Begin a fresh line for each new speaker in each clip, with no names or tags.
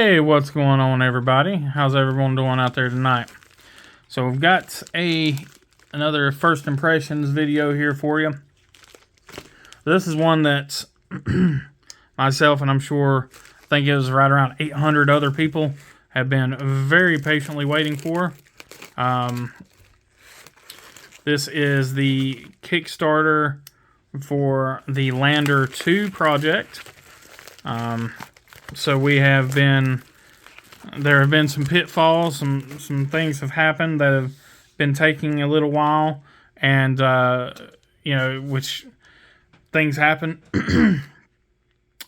Hey, what's going on, everybody? How's everyone doing out there tonight? So we've got another first impressions video here for you. This is one that myself and I think it was right around 800 other people have been very patiently waiting for. This is the Kickstarter for the Lander 2 project. So there have been some pitfalls, some things have happened that have been taking a little while, and which things happen.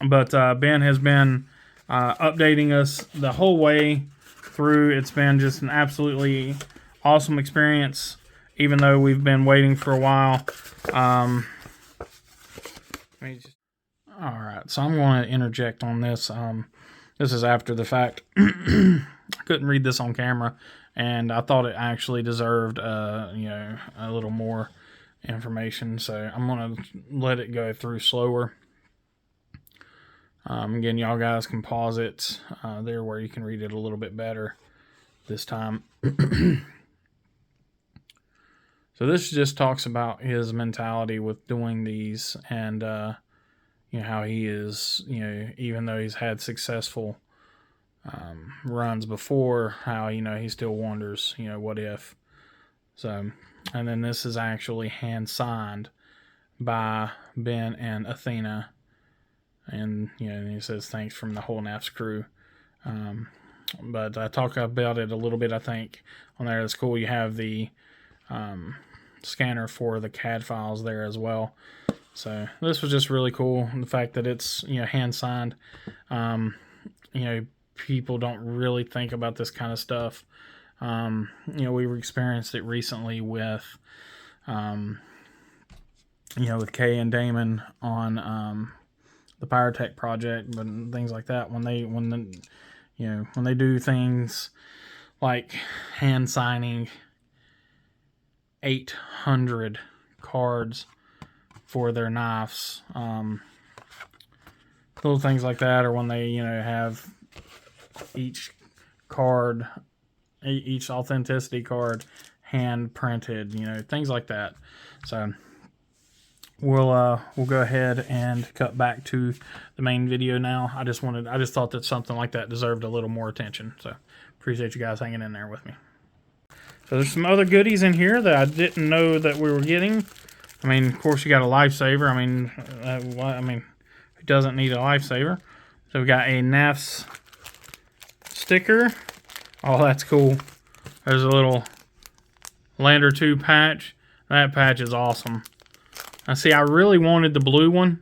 But Ben has been updating us the whole way through. It's been just an absolutely awesome experience, even though we've been waiting for a while. Alright, so I'm going to interject on this. This is after the fact. I couldn't read this on camera, and I thought it actually deserved a little more information, so I'm going to let it go through slower. Again, y'all guys can pause it there where you can read it a little bit better this time. So this just talks about his mentality with doing these, and how he is, even though he's had successful runs before, how, he still wonders, what if. So, and then this is actually hand signed by Ben and Athena. And, and he says, thanks from the whole NAFS crew. But I talk about it a little bit, I think, on there. That's cool. You have the scanner for the CAD files there as well. So this was just really cool. The fact that it's, hand signed. People don't really think about this kind of stuff. We experienced it recently with, with Kay and Damon on the Pyrotech project, but things like that. When they do things like hand signing 800 cards for their knives, little things like that, or when they have each card, each authenticity card hand printed, things like that. So we'll go ahead and cut back to the main video now. I just thought that something like that deserved a little more attention, so appreciate you guys hanging in there with me. So there's some other goodies in here that I didn't know that we were getting. I mean, of course, you got a lifesaver. I mean, who doesn't need a lifesaver? So we got a NAFS sticker. Oh, that's cool. There's a little Lander 2 patch. That patch is awesome. Now, see, I really wanted the blue one,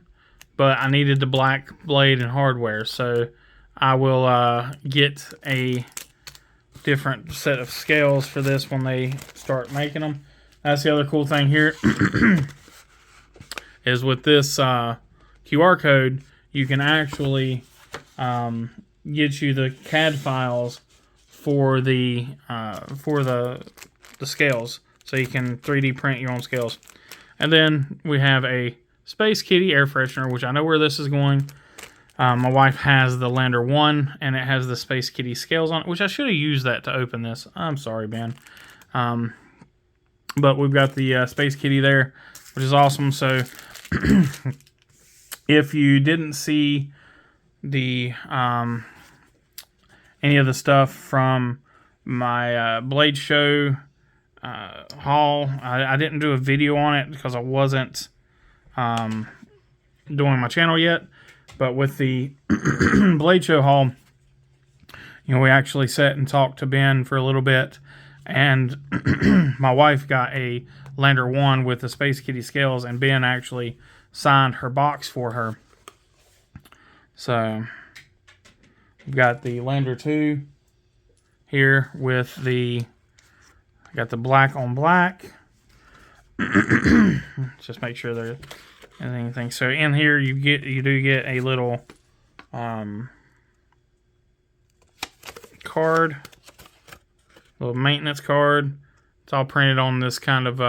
but I needed the black blade and hardware. So I will get a different set of scales for this when they start making them. That's the other cool thing here. Is with this QR code, you can actually get you the CAD files for the scales, so you can 3D print your own scales. And then we have a Space Kitty air freshener, which I know where this is going. My wife has the Lander 1, and it has the Space Kitty scales on it, which I should have used that to open this. I'm sorry, Ben. But we've got the Space Kitty there, which is awesome. So if you didn't see the any of the stuff from my Blade Show haul, I didn't do a video on it because I wasn't doing my channel yet. But with the Blade Show haul, we actually sat and talked to Ben for a little bit, and my wife got a Lander 1 with the Space Kitty scales, and Ben actually signed her box for her. So we've got the Lander 2 here with got the black on black. Just make sure there's anything. So in here you do get a little card, little maintenance card. It's all printed on this kind of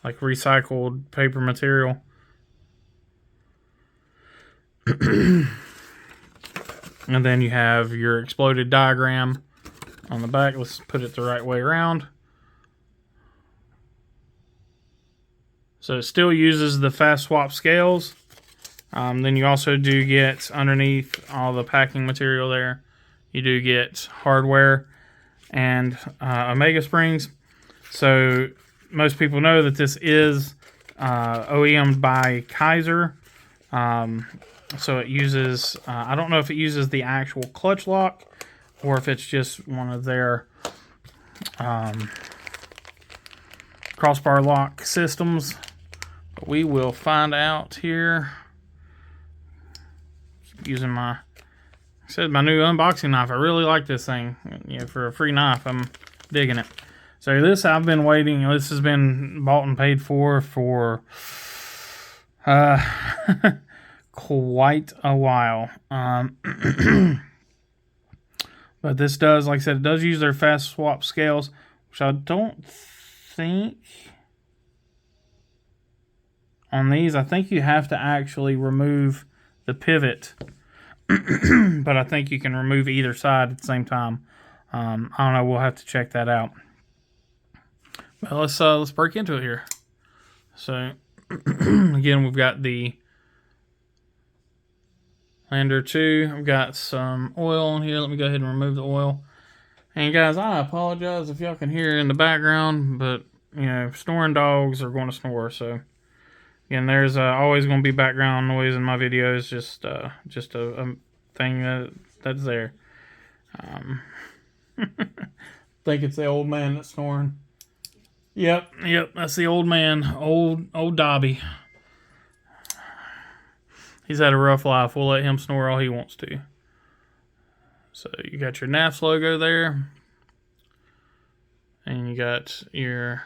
like recycled paper material. And then you have your exploded diagram on the back. Let's put it the right way around. So it still uses the fast swap scales. Then you also do get, underneath all the packing material there, you do get hardware and Omega springs. So most people know that this is OEM'd by Kaiser. So it uses, I don't know if it uses the actual clutch lock or if it's just one of their crossbar lock systems. But we will find out here. Keep using my, I said, my new unboxing knife. I really like this thing. You know, for a free knife, I'm digging it. So this I've been waiting. This has been bought and paid for quite a while. But this does, like I said, it does use their fast swap scales, which I don't think on these. I think you have to actually remove the pivot, but I think you can remove either side at the same time. I don't know. We'll have to check that out. But let's break into it here. So again, we've got the Lander 2. I've got some oil on here. Let me go ahead and remove the oil. And guys, I apologize if y'all can hear in the background, but you know, snoring dogs are going to snore. So again, there's always going to be background noise in my videos. Just a thing that's there. Think it's the old man that's snoring. Yep, that's the old man, old Dobby. He's had a rough life. We'll let him snore all he wants to. So you got your NAFS logo there. And you got your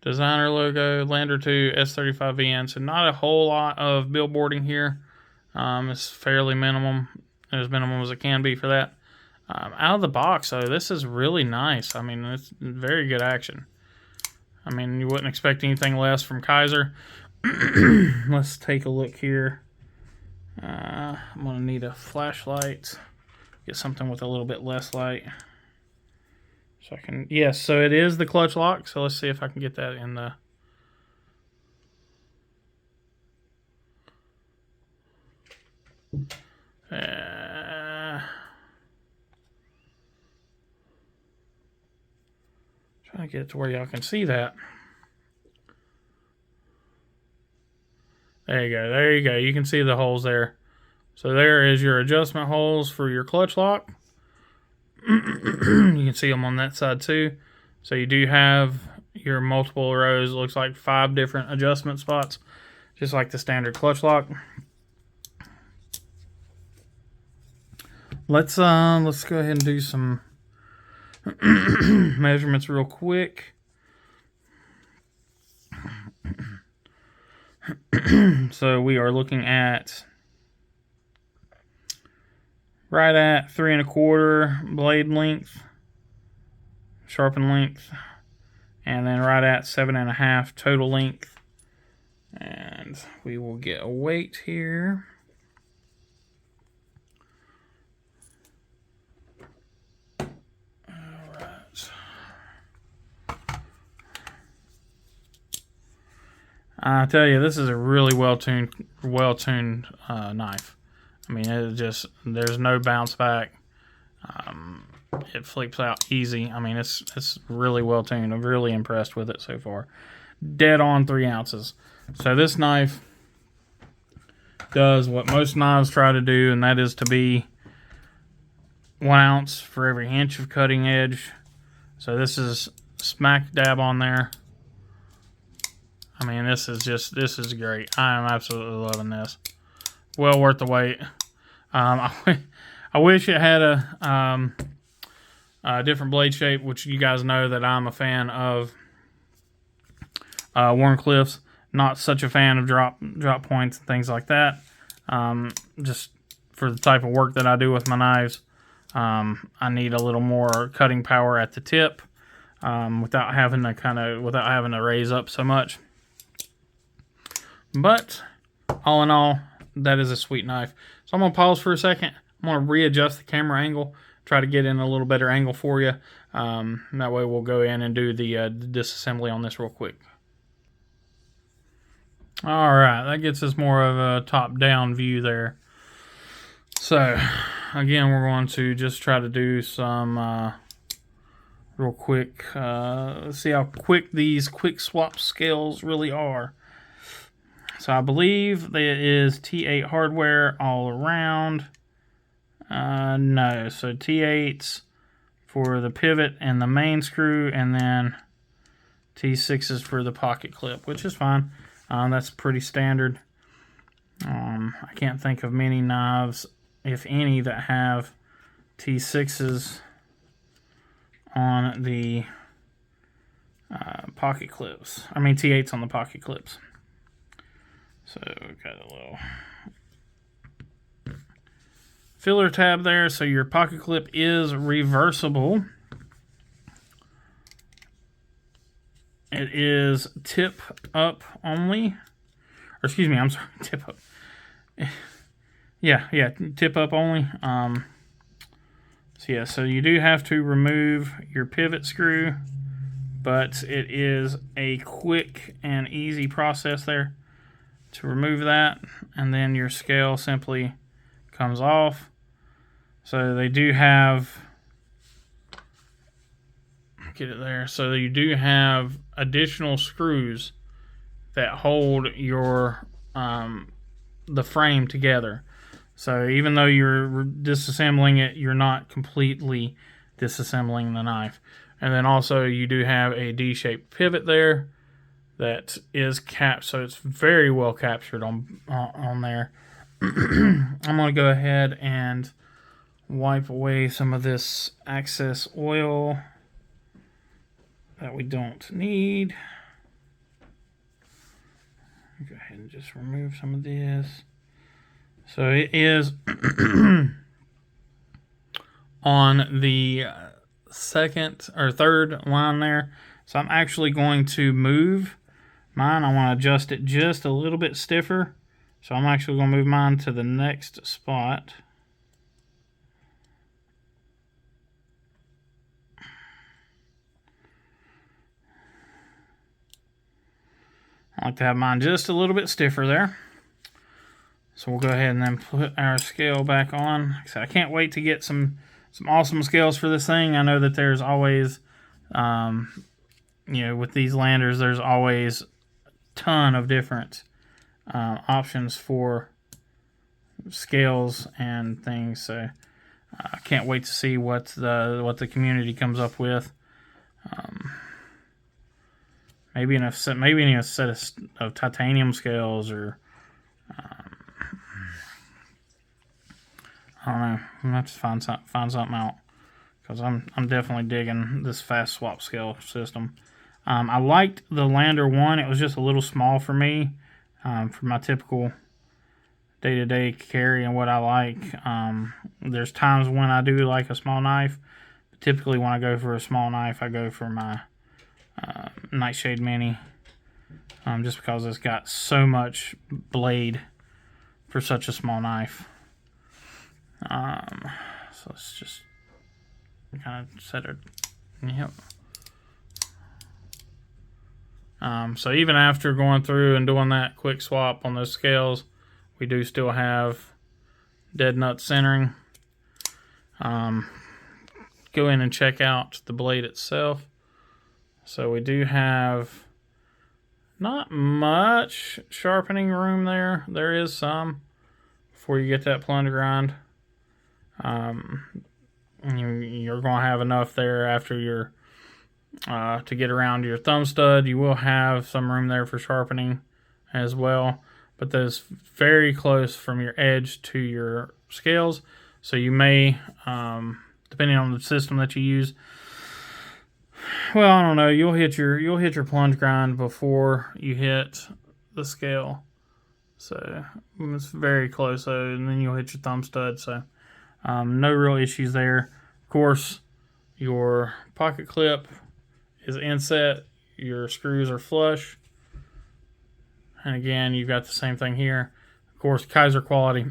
designer logo, Lander 2, S35VN. So not a whole lot of billboarding here. It's fairly minimum. As minimum as it can be for that. Out of the box, though, this is really nice. I mean, it's very good action. I mean, you wouldn't expect anything less from Kaiser. Let's take a look here. I'm going to need a flashlight. Get something with a little bit less light. So I can, yes, so it is the clutch lock. So let's see if I can get that in the... trying to get it to where y'all can see that. There you go. You can see the holes there. So there is your adjustment holes for your clutch lock. You can see them on that side too. So you do have your multiple rows. It looks like 5 different adjustment spots, just like the standard clutch lock. Let's go ahead and do some measurements real quick. So we are looking at right at 3 1/4 blade length, sharpen length, and then right at 7 1/2 total length. And we will get a weight here. I tell you, this is a really well-tuned knife. I mean, it just, there's no bounce back. It flips out easy. I mean, it's really well-tuned. I'm really impressed with it so far. Dead on 3 ounces. So this knife does what most knives try to do, and that is to be 1 ounce for every inch of cutting edge. So this is smack dab on there. I mean, this is great. I am absolutely loving this. Well worth the wait. I wish it had a different blade shape, which you guys know that I'm a fan of Warncliffe's. Not such a fan of drop points and things like that. Just for the type of work that I do with my knives, I need a little more cutting power at the tip without having to raise up so much. But all in all, that is a sweet knife. So I'm going to pause for a second. I'm going to readjust the camera angle, try to get in a little better angle for you. That way we'll go in and do the disassembly on this real quick. All right, that gets us more of a top-down view there. So, again, we're going to just try to do some real quick. Let's see how quick these quick swap scales really are. So I believe that it is T8 hardware all around. No, so T8s for the pivot and the main screw, and then T6s for the pocket clip, which is fine. That's pretty standard. I can't think of many knives, if any, that have T6s on the pocket clips. I mean T8s on the pocket clips. So we've got a little filler tab there. So your pocket clip is reversible. It is tip up only. Or excuse me, I'm sorry, tip up. Yeah, tip up only. So you do have to remove your pivot screw, but it is a quick and easy process there to remove that, and then your scale simply comes off. So they do have, get it there, so you do have additional screws that hold your the frame together. So even though you're disassembling it, you're not completely disassembling the knife. And then also you do have a D-shaped pivot there that is capped, so it's very well captured on there. I'm going to go ahead and wipe away some of this excess oil that we don't need. Go ahead and just remove some of this. So it is on the second or third line there. So I'm actually going to move mine. I want to adjust it just a little bit stiffer. So I'm actually going to move mine to the next spot. I like to have mine just a little bit stiffer there. So we'll go ahead and then put our scale back on. Like I said, I can't wait to get some awesome scales for this thing. I know that there's always, with these landers, there's always a ton of different options for scales and things. So I can't wait to see what the community comes up with. Maybe in a set of titanium scales, or I don't know. I'm gonna have to find something out, because I'm definitely digging this fast swap scale system. I liked the Lander one. It was just a little small for me, for my typical day-to-day carry and what I like. There's times when I do like a small knife, but typically when I go for a small knife, I go for my Nightshade Mini, just because it's got so much blade for such a small knife. So let's just kind of set it. Yep. So even after going through and doing that quick swap on those scales, we do still have dead nut centering. Go in and check out the blade itself. So we do have not much sharpening room there. There is some before you get that plunger grind. You're going to have enough there after your to get around your thumb stud. You will have some room there for sharpening as well, but that's very close from your edge to your scales. So you may, depending on the system that you use, well, I don't know, you'll hit your plunge grind before you hit the scale. So it's very close, and then you'll hit your thumb stud. So no real issues there. Of course, your pocket clip is inset, your screws are flush, and again, you've got the same thing here. Of course, Kaiser quality.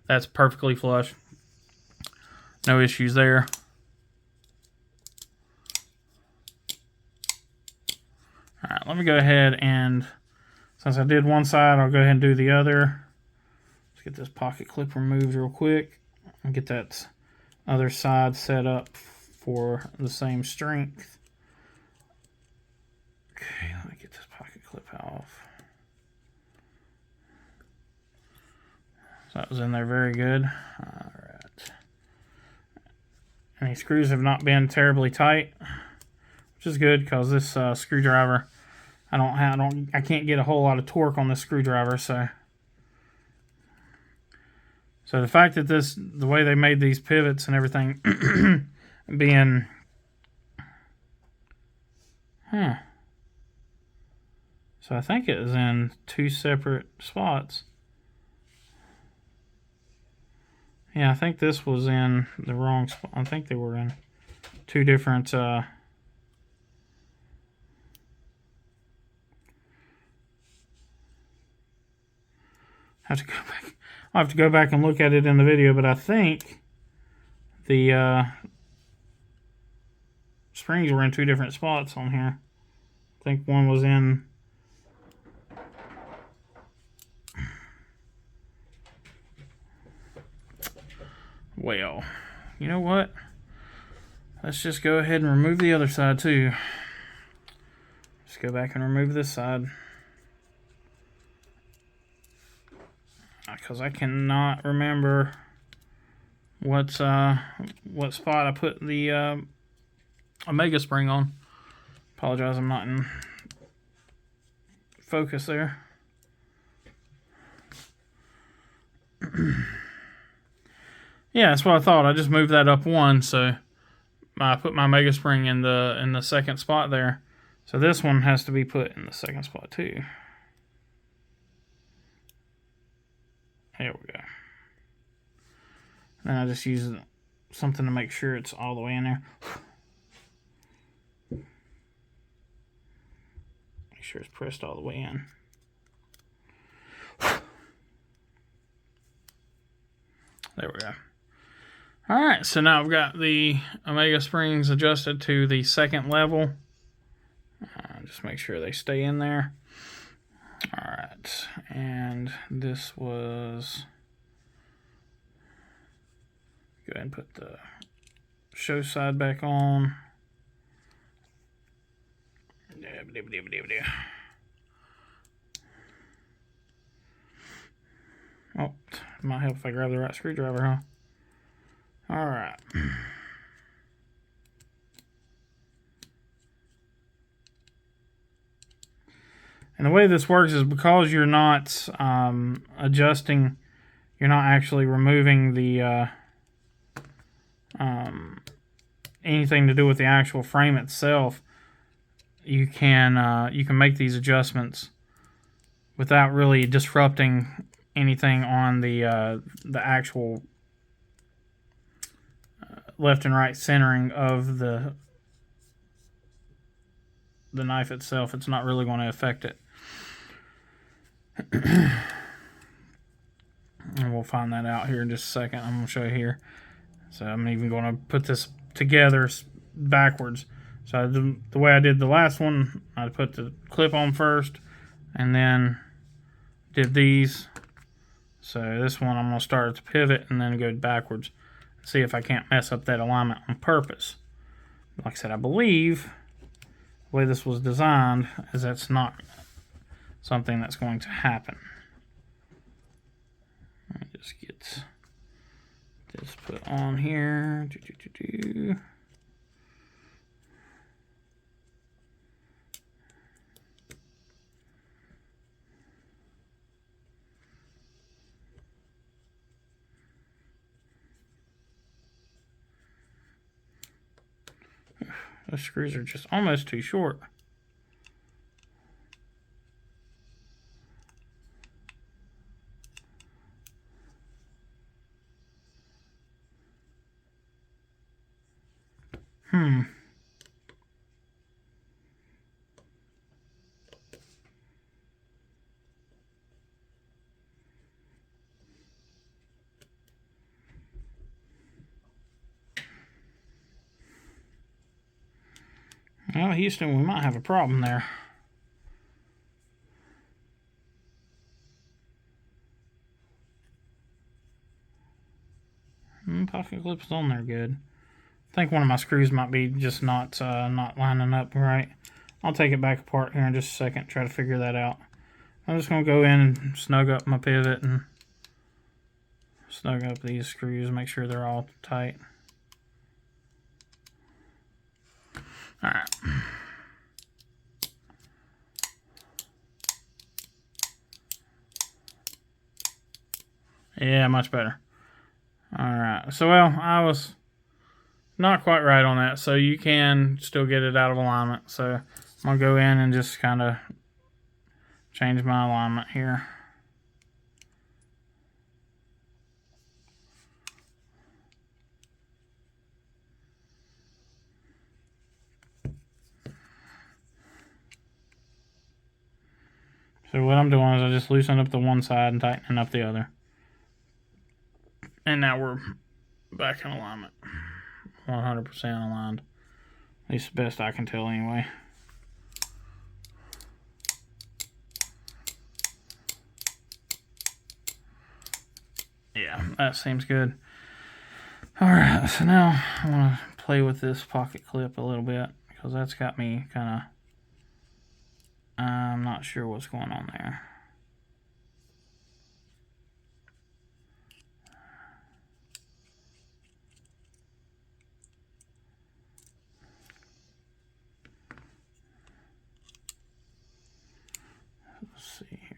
That's perfectly flush. No issues there. Alright, let me go ahead and, since I did one side, I'll go ahead and do the other. Let's get this pocket clip removed real quick and get that other side set up for the same strength. Okay, let me get this pocket clip off. So that was in there very good. Alright. And these screws have not been terribly tight, which is good because this screwdriver, I can't get a whole lot of torque on this screwdriver, so the fact that the way they made these pivots and everything being, so I think it was in 2 separate spots. Yeah, I think this was in the wrong spot. I think they were in 2 different, I'll have to go back and look at it in the video, but I think the springs were in 2 different spots on here. I think one was in, well, you know what? Let's just go ahead and remove the other side too. Just go back and remove this side, because I cannot remember what spot I put the Omega spring on. Apologize, I'm not in focus there. Yeah, that's what I thought. I just moved that up one, so I put my Mega spring in the second spot there. So this one has to be put in the second spot too. There we go. Then I just use something to make sure it's all the way in there. Make sure it's pressed all the way in. There we go. Alright, so now I've got the Omega springs adjusted to the second level. Just make sure they stay in there. Alright, and this was... Go ahead and put the show side back on. Oh, might help if I grab the right screwdriver, huh? Alright. And the way this works is because you're not adjusting, you're not actually removing the anything to do with the actual frame itself. You can make these adjustments without really disrupting anything on the actual left and right centering of the knife itself. It's not really going to affect it. And we'll find that out here in just a second. I'm going to show you here. So I'm even going to put this together backwards. So the way I did the last one, I put the clip on first and then did these. So this one I'm going to start at the pivot and then go backwards. See if I can't mess up that alignment on purpose. Like I said, I believe the way this was designed is that's not something that's going to happen. Let me just get this put on here. Those screws are just almost too short. Houston, we might have a problem there. Pocket clip's on there good. I think one of my screws might be just not lining up right. I'll take it back apart here in just a second, try to figure that out. I'm just going to go in and snug up my pivot and snug up these screws, make sure they're all tight. Alright. Yeah, much better. Alright, so well, I was not quite right on that, so you can still get it out of alignment. So I'm going to go in and just kind of change my alignment here. So what I'm doing is I just loosen up the one side and tighten up the other. And now we're back in alignment. 100% aligned. At least the best I can tell anyway. Yeah, that seems good. Alright, so now I want to play with this pocket clip a little bit because that's got me kind of... I'm not sure what's going on there. Let's see here.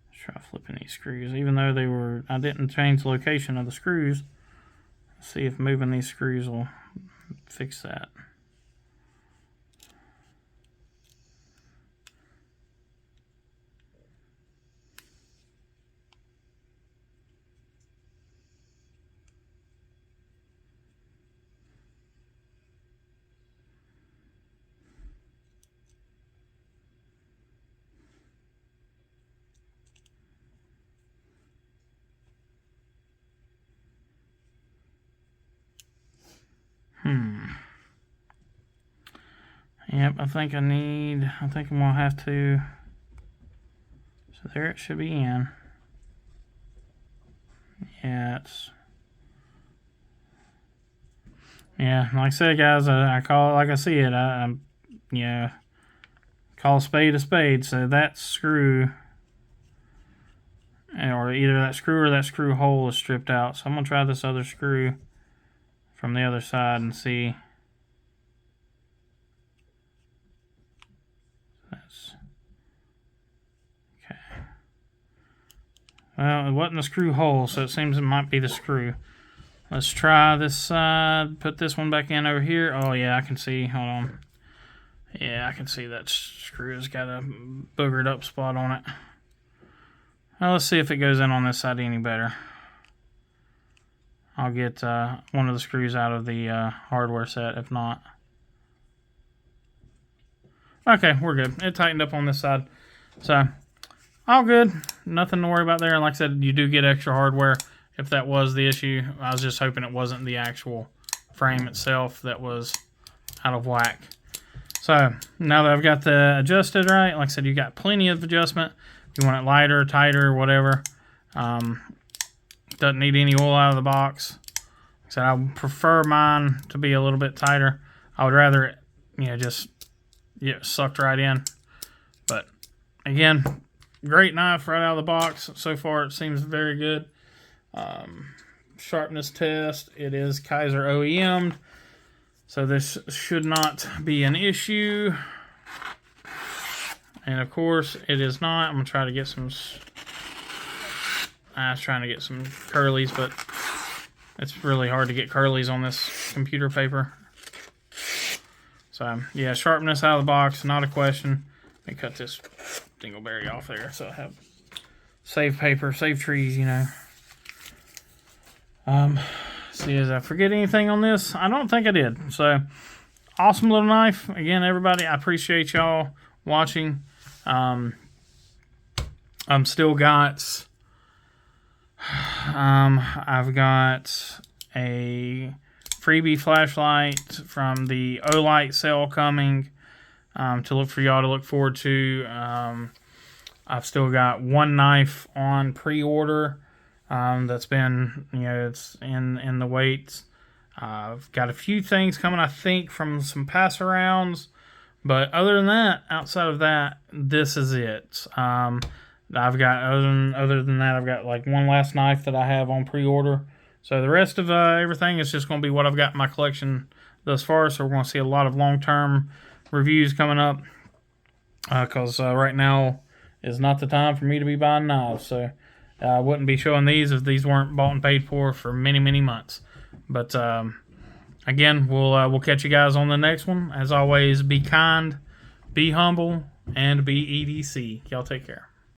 Let's try flipping these screws, even though they were, I didn't change the location of the screws. Let's see if moving these screws will fix that. Yep, I think I'm gonna have to, so there it should be in. Yeah, like I said, guys, I call it like I see it. Yeah, call a spade, so that screw, or either that screw or that screw hole is stripped out. So I'm gonna try this other screw from the other side and see. Okay. Well, it wasn't the screw hole, so it seems it might be the screw. Let's try this side. Put this one back in over here. Oh yeah, I can see. Hold on. Yeah, I can see that screw's got a boogered up spot on it. Well, let's see if it goes in on this side any better. I'll get one of the screws out of the hardware set, if not. Okay, we're good. It tightened up on this side. So, all good. Nothing to worry about there. And like I said, you do get extra hardware if that was the issue. I was just hoping it wasn't the actual frame itself that was out of whack. So, now that I've got the adjusted right, like I said, you got plenty of adjustment. If you want it lighter, tighter, whatever. Doesn't need any oil out of the box. Like I said, I would prefer mine to be a little bit tighter. I would rather it, just sucked right in. But again, great knife right out of the box. So far, it seems very good. Sharpness test. It is Kaiser OEM'd, so this should not be an issue. And of course, it is not. I'm gonna try to get some. I was trying to get some curlies, but it's really hard to get curlies on this computer paper. So yeah, sharpness out of the box, not a question. Let me cut this dingleberry off there so I have save paper, save trees, See, did I forget anything on this? I don't think I did. So awesome little knife. Again, everybody, I appreciate y'all watching. I'm still got I've got a freebie flashlight from the Olight sale coming to look for y'all to look forward to. I've still got one knife on pre-order that's been, it's in the weights. I've got a few things coming, I think, from some pass-arounds. But other than that, outside of that, this is it. I've got, other than that, I've got like one last knife that I have on pre-order. So the rest of everything is just going to be what I've got in my collection thus far. So we're going to see a lot of long-term reviews coming up. Because right now is not the time for me to be buying knives. So I wouldn't be showing these if these weren't bought and paid for many, many months. But again, we'll catch you guys on the next one. As always, be kind, be humble, and be EDC. Y'all take care.